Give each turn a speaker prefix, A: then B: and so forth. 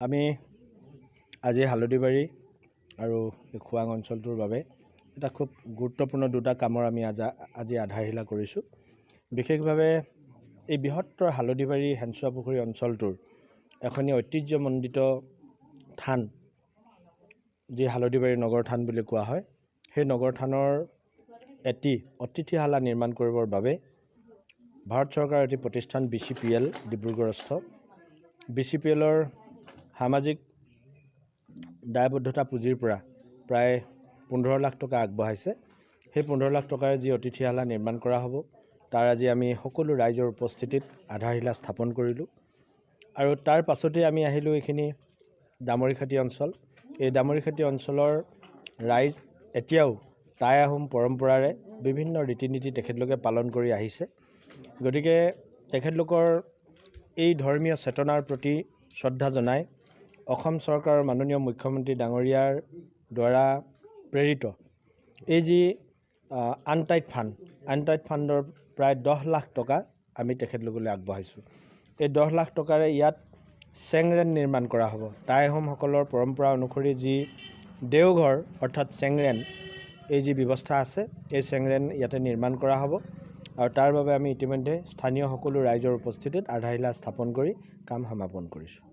A: আমি আজি হালদিবাৰী আৰু খোৱাং অঞ্চলটোৰ বাবে এটা খুব গুৰুত্বপূৰ্ণ দুটা কামৰ আমি আজি আধাৰশিলা কৰিছোঁ। বিশেষভাৱে এই বৃহত্তৰ হালদিবাৰী হেঞ্চুৱা পুখুৰী অঞ্চলটোৰ এখনি ঐতিহ্যমণ্ডিত থান, যি হালদিবাৰী নগৰ থান বুলি কোৱা হয়, সেই নগৰ থানৰ এটি অতিথিশালা নিৰ্মাণ কৰিবৰ বাবে ভাৰত চৰকাৰৰ এটি প্ৰতিষ্ঠান BCPL ডিব্ৰুগড়স্থ BCPLৰ সামাজিক দায়বদ্ধতা পুঁজিৰ পৰা প্ৰায় 15 লাখ টকা আগবঢ়াইছে। সেই 15 লাখ টকাৰে যি অতিথিশালা নিৰ্মাণ কৰা হ'ব, তাৰ আজি আমি সকলো ৰাইজৰ উপস্থিতিত আধাৰশিলা স্থাপন কৰিলোঁ। আৰু তাৰ পাছতেই আমি আহিলোঁ এইখিনি দামৰিখাটি অঞ্চল। এই দামৰিখাটি অঞ্চলৰ ৰাইজ এতিয়াও টাই আহোম পৰম্পৰাৰে বিভিন্ন ৰীতি নীতি তেখেতলোকে পালন কৰি আহিছে। গতিকে তেখেতলোকৰ এই ধৰ্মীয় চেতনাৰ প্ৰতি শ্ৰদ্ধা জনাই অসম চৰকাৰৰ মাননীয় মুখ্যমন্ত্ৰী ডাঙৰীয়াৰ দ্বাৰা প্ৰেৰিত এই যি আনটাইড ফাণ্ডৰ প্ৰায় 10 লাখ টকা আমি তেখেতলোকলৈ আগবঢ়াইছোঁ। এই 10 লাখ টকাৰে ইয়াত চেংৰেন নিৰ্মাণ কৰা হ'ব। টাই আহোমসকলৰ পৰম্পৰা অনুসৰি যি দেওঘৰ অৰ্থাৎ চেংৰেন, এই যি ব্যৱস্থা আছে, এই চেংৰেন ইয়াতে নিৰ্মাণ কৰা হ'ব। আৰু তাৰ বাবে আমি ইতিমধ্যে স্থানীয় সকলো ৰাইজৰ উপস্থিতিত আধাৰশিলা স্থাপন কৰি কাম সমাপন কৰিছোঁ।